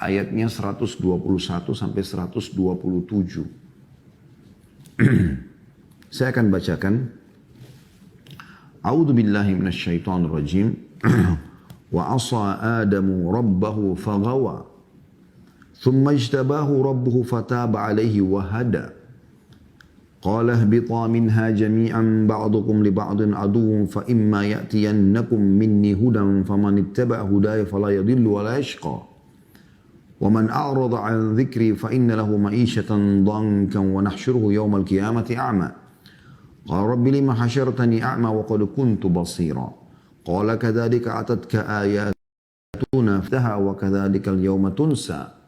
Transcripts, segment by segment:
ayatnya 121 sampai 127. Saya akan bacakan. A'udzu billahi minasyaitonir rajim. Wa 'asa Adamu rabbahu faghawa. Thumma ijtabahu rabbuhu fataba 'alaihi wa hada. Qala ihbita minha jami'an ba'dukum li ba'din aduwwun fa imma ya'tiyannakum minni hudan faman ittaba'a hudaya fala yadhillu wa la yashqa. Wa man a'rada 'an dhikri fa inna lahu ma'ishatan dhankan wa nahsyuruhu yawmal qiyamati a'ma. Qala rabbi lima hasyartani a'ma wa qad kuntu basira. Qala kadzalika atatka ayatuna fataha wa kadzalika al-yawma tunsa.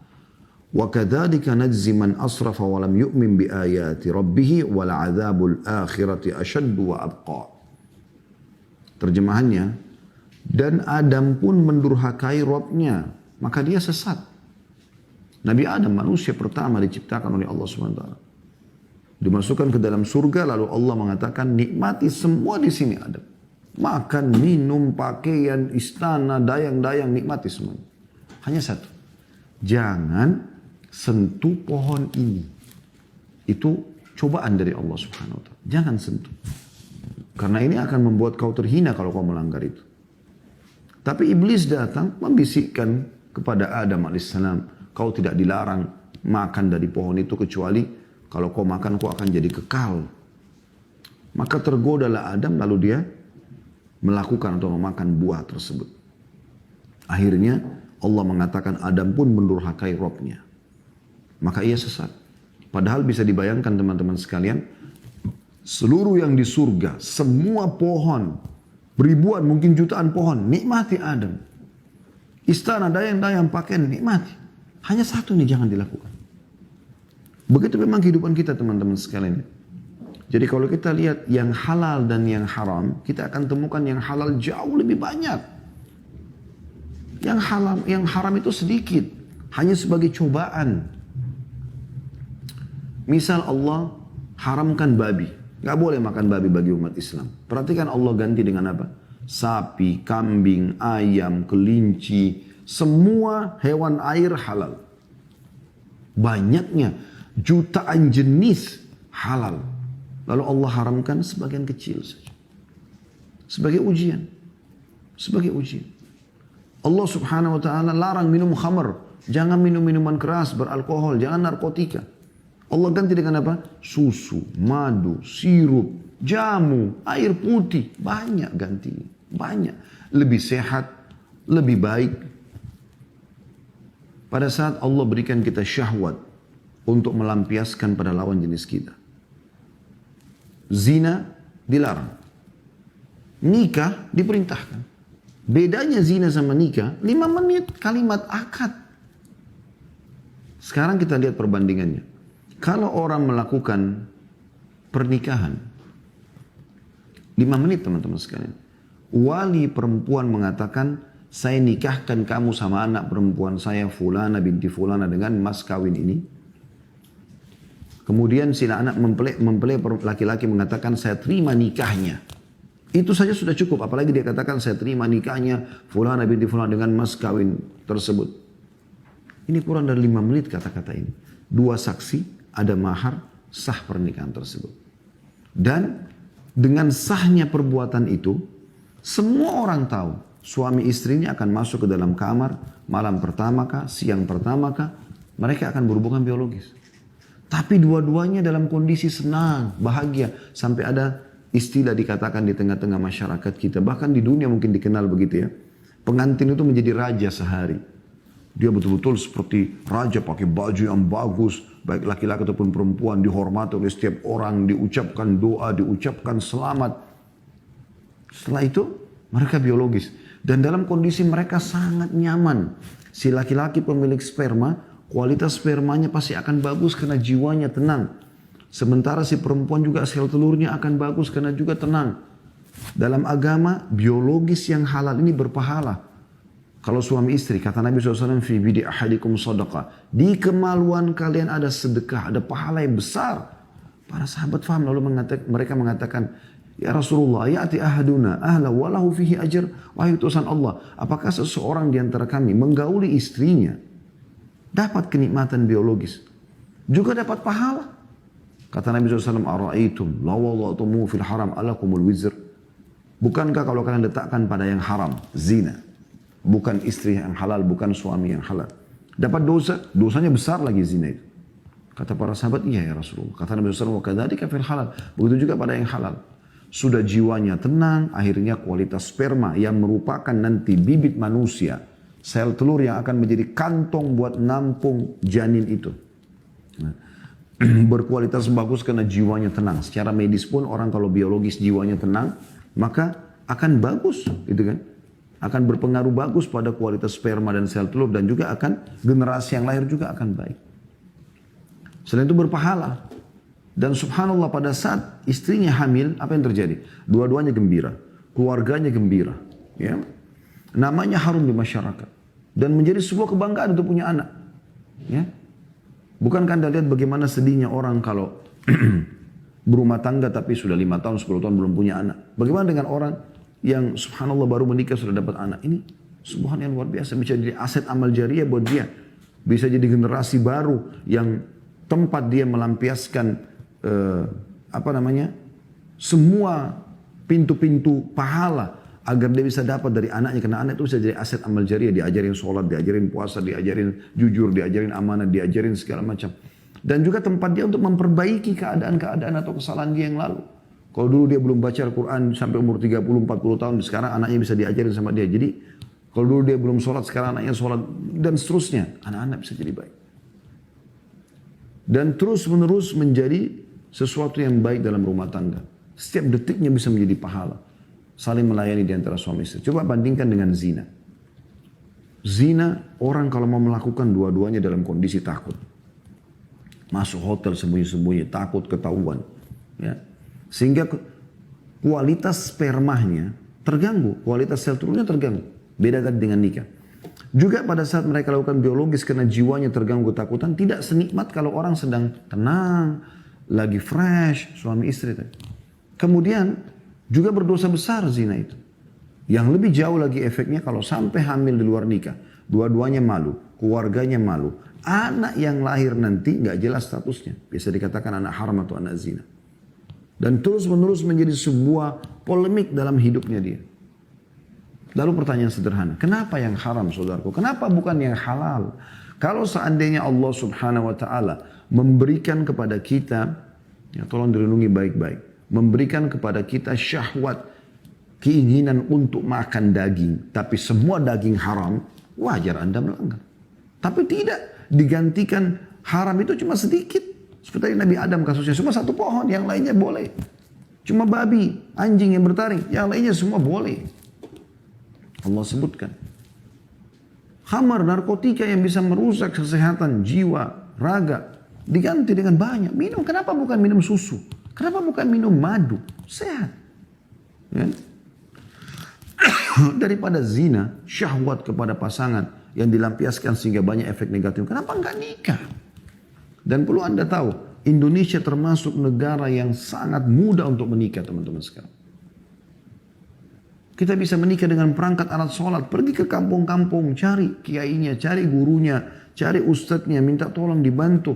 Wa kadzalika najzi man asrafa wa lam yu'min bi ayati rabbih wal 'adzabul akhirati asyaddu wa abqa. Terjemahannya, dan Adam pun mendurhakai Rabb-nya, maka dia sesat. Nabi Adam manusia pertama diciptakan oleh Allah SWT. Dimasukkan ke dalam surga, lalu Allah mengatakan nikmati semua di sini Adam. Makan, minum, pakaian, istana, dayang-dayang, nikmati semua. Hanya satu. Jangan sentuh pohon ini. Itu cobaan dari Allah Subhanahu wa ta'ala. Jangan sentuh. Karena ini akan membuat kau terhina kalau kau melanggar itu. Tapi iblis datang membisikkan kepada Adam alaihissalam, kau tidak dilarang makan dari pohon itu kecuali kalau kau makan kau akan jadi kekal. Maka tergodalah Adam lalu dia melakukan atau memakan buah tersebut. Akhirnya Allah mengatakan Adam pun mendurhakai Rabb-nya. Maka ia sesat. Padahal bisa dibayangkan teman-teman sekalian, seluruh yang di surga, semua pohon, ribuan mungkin jutaan pohon, nikmati Adam. Istana, dayang-dayang, pakaian, nikmati. Hanya satu nih jangan dilakukan. Begitu memang kehidupan kita teman-teman sekalian. Jadi kalau kita lihat yang halal dan yang haram, kita akan temukan yang halal jauh lebih banyak. Yang haram itu sedikit, hanya sebagai cobaan. Misal Allah haramkan babi. Gak boleh makan babi bagi umat Islam. Perhatikan Allah ganti dengan apa? Sapi, kambing, ayam, kelinci. Semua hewan air halal. Banyaknya. Jutaan jenis halal. Lalu Allah haramkan sebagian kecil saja. Sebagai ujian. Sebagai ujian. Allah subhanahu wa ta'ala larang minum khamr. Jangan minum minuman keras, beralkohol. Jangan narkotika. Allah ganti dengan apa? Susu, madu, sirup, jamu, air putih. Banyak gantinya. Banyak. Lebih sehat, lebih baik. Pada saat Allah berikan kita syahwat untuk melampiaskan pada lawan jenis kita. Zina dilarang. Nikah diperintahkan. Bedanya zina sama nikah, 5 menit kalimat akad. Sekarang kita lihat perbandingannya. Kalau orang melakukan pernikahan, 5 menit teman-teman sekalian. Wali perempuan mengatakan, saya nikahkan kamu sama anak perempuan saya fulana binti fulana dengan mas kawin ini. Kemudian si anak mempelai laki-laki mengatakan, saya terima nikahnya. Itu saja sudah cukup. Apalagi dia katakan, saya terima nikahnya fulana binti fulana dengan mas kawin tersebut. Ini kurang dari 5 menit kata-kata ini. 2 saksi. Ada mahar, sah pernikahan tersebut. Dan dengan sahnya perbuatan itu, semua orang tahu suami istrinya akan masuk ke dalam kamar malam pertama kah, siang pertama kah, mereka akan berhubungan biologis. Tapi dua-duanya dalam kondisi senang, bahagia. Sampai ada istilah dikatakan di tengah-tengah masyarakat kita, bahkan di dunia mungkin dikenal begitu ya. Pengantin itu menjadi raja sehari. Dia betul-betul seperti raja, pakai baju yang bagus, baik laki-laki ataupun perempuan, dihormati oleh setiap orang, diucapkan doa, diucapkan selamat. Setelah itu mereka biologis. Dan dalam kondisi mereka sangat nyaman. Si laki-laki pemilik sperma, kualitas spermanya pasti akan bagus karena jiwanya tenang. Sementara si perempuan juga sel telurnya akan bagus karena juga tenang. Dalam agama, biologis yang halal ini berpahala. Kalau suami istri, kata Nabi SAW, fi bidi ahadikum sadaqah. Di kemaluan kalian ada sedekah, ada pahala yang besar. Para sahabat faham, lalu mereka mengatakan, ya Rasulullah, ya'ti ahaduna ahla walahu fihi ajr. Wahai utusan Allah, apakah seseorang di antara kami menggauli istrinya dapat kenikmatan biologis. Juga dapat pahala. Kata Nabi SAW, "Ara'aitum law wada'tumu fil haram alakumul wizr." Bukankah kalau kalian letakkan pada yang haram, zina, bukan istri yang halal, bukan suami yang halal, dapat dosa, dosanya besar lagi zina itu. Kata para sahabat, iya ya Rasulullah. Kata Nabi SAW, "Wakadzalika fil halal." Begitu juga pada yang halal. Sudah jiwanya tenang, akhirnya kualitas sperma yang merupakan nanti bibit manusia, sel telur yang akan menjadi kantong buat nampung janin itu. Nah, berkualitas bagus karena jiwanya tenang. Secara medis pun orang kalau biologis jiwanya tenang, maka akan bagus, gitu kan? Akan berpengaruh bagus pada kualitas sperma dan sel telur dan juga akan generasi yang lahir juga akan baik. Selain itu berpahala. Dan subhanallah pada saat istrinya hamil, apa yang terjadi? Dua-duanya gembira, keluarganya gembira, ya. Namanya harum di masyarakat dan menjadi sebuah kebanggaan untuk punya anak, ya. Bukankah Anda lihat bagaimana sedihnya orang kalau berumah tangga tapi sudah 5 tahun, 10 tahun belum punya anak. Bagaimana dengan orang yang subhanallah baru menikah sudah dapat anak. Ini subhanallah yang luar biasa. Bisa jadi aset amal jariah buat dia. Bisa jadi generasi baru yang tempat dia melampiaskan semua pintu-pintu pahala agar dia bisa dapat dari anaknya. Karena anak itu bisa jadi aset amal jariah. Diajarin sholat, diajarin puasa, diajarin jujur, diajarin amanah, diajarin segala macam. Dan juga tempat dia untuk memperbaiki keadaan-keadaan atau kesalahan dia yang lalu. Kalau dulu dia belum baca Al-Quran sampai umur 30-40 tahun, sekarang anaknya bisa diajarin sama dia. Jadi kalau dulu dia belum sholat, sekarang anaknya sholat dan seterusnya. Anak-anak bisa jadi baik. Dan terus menerus menjadi sesuatu yang baik dalam rumah tangga. Setiap detiknya bisa menjadi pahala. Saling melayani di antara suami istri. Coba bandingkan dengan zina. Zina, orang kalau mau melakukan dua-duanya dalam kondisi takut. Masuk hotel sembunyi-sembunyi, takut ketahuan. Ya. Sehingga kualitas spermanya terganggu, kualitas sel telurnya terganggu. Beda dengan nikah. Juga pada saat mereka lakukan biologis karena jiwanya terganggu ketakutan, tidak senikmat kalau orang sedang tenang, lagi fresh, suami istri. Kemudian juga berdosa besar zina itu. Yang lebih jauh lagi efeknya kalau sampai hamil di luar nikah. Dua-duanya malu, keluarganya malu. Anak yang lahir nanti nggak jelas statusnya. Bisa dikatakan anak haram atau anak zina. Dan terus menerus menjadi sebuah polemik dalam hidupnya dia. Lalu pertanyaan sederhana, kenapa yang haram saudaraku? Kenapa bukan yang halal? Kalau seandainya Allah subhanahu wa ta'ala memberikan kepada kita, ya tolong dilindungi baik-baik. Memberikan kepada kita syahwat, keinginan untuk makan daging. Tapi semua daging haram, wajar Anda melanggar. Tapi tidak, digantikan haram itu cuma sedikit. Seperti Nabi Adam kasusnya, cuma satu pohon, yang lainnya boleh. Cuma babi, anjing yang bertaring, yang lainnya semua boleh. Allah sebutkan. Khamar, narkotika yang bisa merusak kesehatan jiwa, raga, diganti dengan banyak. Minum, kenapa bukan minum susu? Kenapa bukan minum madu? Sehat. Ya? Daripada zina, syahwat kepada pasangan yang dilampiaskan sehingga banyak efek negatif. Kenapa enggak nikah? Dan perlu Anda tahu, Indonesia termasuk negara yang sangat mudah untuk menikah, teman-teman sekalian. Kita bisa menikah dengan perangkat alat sholat, pergi ke kampung-kampung, cari kiainya, cari gurunya, cari ustadznya, minta tolong dibantu.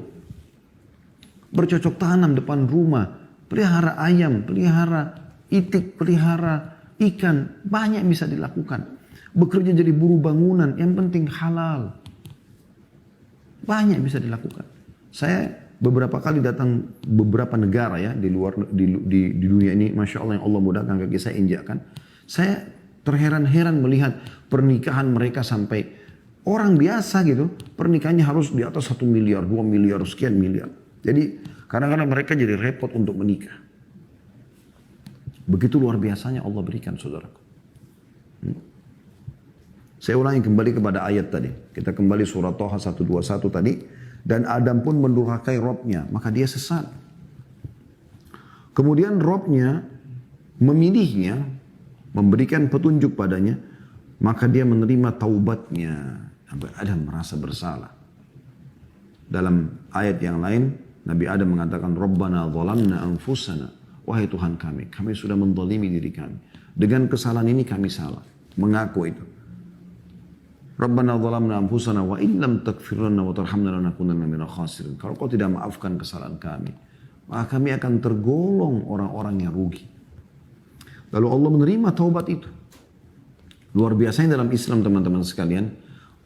Bercocok tanam depan rumah, pelihara ayam, pelihara itik, pelihara ikan, banyak bisa dilakukan. Bekerja jadi buruh bangunan, yang penting halal. Banyak bisa dilakukan. Saya beberapa kali datang beberapa negara ya di luar di dunia ini, masya Allah yang Allah mudahkan kaki saya injakkan. Saya terheran-heran melihat pernikahan mereka sampai orang biasa gitu, pernikahannya harus di atas 1 miliar, 2 miliar, sekian miliar. Jadi kadang-kadang mereka jadi repot untuk menikah. Begitu luar biasanya Allah berikan saudaraku. Saya ulangi kembali kepada ayat tadi. Kita kembali surat Thaha 121 tadi. Dan Adam pun mendurhakai Robnya, maka dia sesat. Kemudian Robnya memilihnya, memberikan petunjuk padanya, maka dia menerima taubatnya. Sampai Adam merasa bersalah. Dalam ayat yang lain, Nabi Adam mengatakan, Rabbana zalamna anfusana. Wahai Tuhan kami sudah menzalimi diri kami. Dengan kesalahan ini kami salah. Mengaku itu. Rabbana zalamna anfusana wa illam taghfir lana wa tarhamna lanakunanna minal khasirin. Kalau kau tidak maafkan kesalahan kami, maka kami akan tergolong orang-orang yang rugi. Lalu Allah menerima taubat itu. Luar biasanya dalam Islam teman-teman sekalian,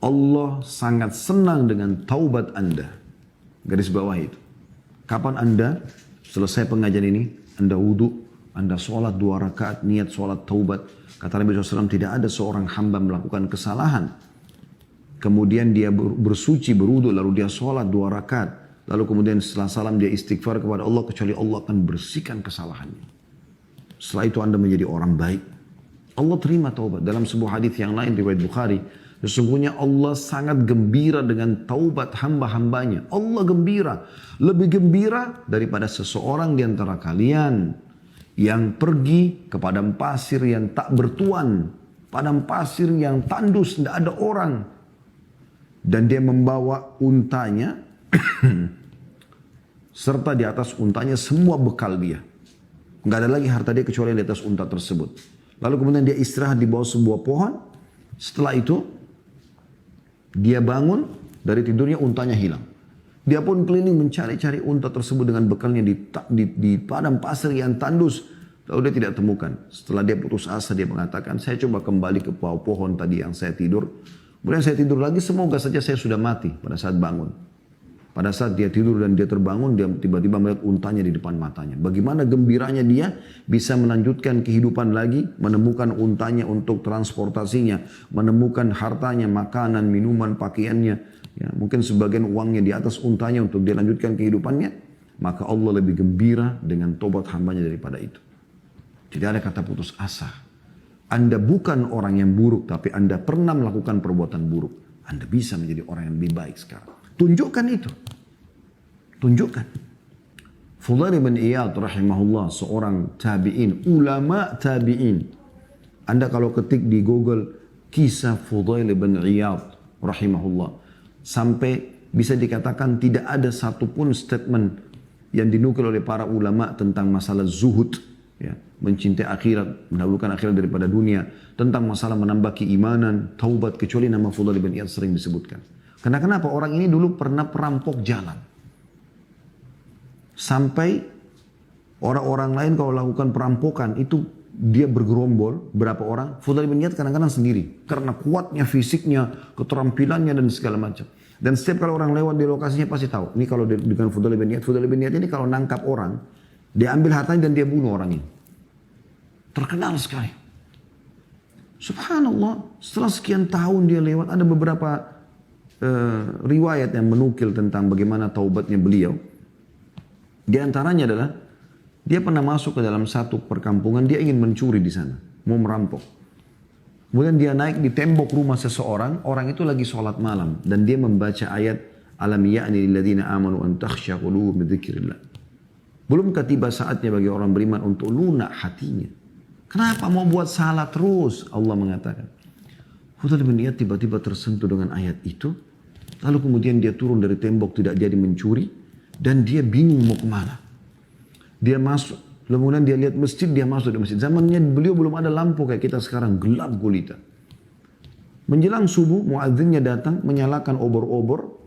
Allah sangat senang dengan taubat Anda. Garis bawah itu. Kapan Anda selesai pengajian ini, Anda wudhu, Anda sholat 2 rakaat, niat sholat taubat. Kata Nabi SAW, tidak ada seorang hamba melakukan kesalahan. Kemudian dia bersuci, berwudhu, lalu dia sholat 2 rakaat. Lalu kemudian setelah salam dia istighfar kepada Allah, kecuali Allah akan bersihkan kesalahannya. Setelah itu Anda menjadi orang baik. Allah terima taubat. Dalam sebuah hadis yang lain riwayat Bukhari, sesungguhnya Allah sangat gembira dengan taubat hamba-hambanya. Allah gembira. Lebih gembira daripada seseorang di antara kalian yang pergi ke padang pasir yang tak bertuan. Padang pasir yang tandus, tidak ada orang. Dan dia membawa untanya, serta di atas untanya semua bekal dia. Nggak ada lagi harta dia kecuali di atas unta tersebut. Lalu kemudian dia istirahat di bawah sebuah pohon. Setelah itu, dia bangun dari tidurnya, untanya hilang. Dia pun keliling mencari-cari unta tersebut dengan bekalnya di padang pasir yang tandus. Lalu dia tidak temukan. Setelah dia putus asa, dia mengatakan, saya coba kembali ke bawah pohon tadi yang saya tidur. Kemudian saya tidur lagi, semoga saja saya sudah mati pada saat bangun. Pada saat dia tidur dan dia terbangun, dia tiba-tiba melihat untanya di depan matanya. Bagaimana gembiranya dia bisa melanjutkan kehidupan lagi, menemukan untanya untuk transportasinya, menemukan hartanya, makanan, minuman, pakaiannya. Ya, mungkin sebagian uangnya di atas untanya untuk dia lanjutkan kehidupannya. Maka Allah lebih gembira dengan tobat hambanya daripada itu. Tidak ada kata putus asa. Anda bukan orang yang buruk, tapi Anda pernah melakukan perbuatan buruk. Anda bisa menjadi orang yang lebih baik sekarang. Tunjukkan itu. Tunjukkan. Fudail bin Iyad rahimahullah, seorang tabi'in, ulama tabi'in. Anda kalau ketik di Google, kisah Fudail bin Iyad rahimahullah. Sampai bisa dikatakan tidak ada satupun statement yang dinukil oleh para ulama tentang masalah zuhud. Ya, mencintai akhirat, mendahulukan akhirat daripada dunia, tentang masalah menambah keimanan, taubat, kecuali nama Fudail bin Iyad sering disebutkan. Karena kenapa? Orang ini dulu pernah perampok jalan. Sampai orang-orang lain kalau lakukan perampokan itu dia bergerombol, berapa orang? Fudail bin Iyad kadang-kadang sendiri. Karena kuatnya fisiknya, keterampilannya dan segala macam. Dan setiap kali orang lewat di lokasinya pasti tahu. Ini kalau dengan Fudail bin Iyad ini kalau nangkap orang, dia ambil hartanya dan dia bunuh orang ini. Terkenal sekali. Subhanallah, setelah sekian tahun dia lewat, ada beberapa riwayat yang menukil tentang bagaimana taubatnya beliau. Di antaranya adalah, dia pernah masuk ke dalam satu perkampungan, dia ingin mencuri di sana, mau merampok. Kemudian dia naik di tembok rumah seseorang, orang itu lagi sholat malam. Dan dia membaca ayat, Alam ya'ni lilladzina amanu an takhsha qulubuhum bidzikrillah. Belumkah tiba saatnya bagi orang beriman untuk lunak hatinya? Kenapa mau buat salah terus? Allah mengatakan. Fudail bin Iyad tiba-tiba tersentuh dengan ayat itu. Lalu kemudian dia turun dari tembok, tidak jadi mencuri. Dan dia bingung mau kemana. Dia masuk. Lalu kemudian dia lihat masjid, dia masuk di masjid. Zamannya beliau belum ada lampu kayak kita sekarang, gelap gulita. Menjelang subuh, muadzinnya datang, menyalakan obor-obor.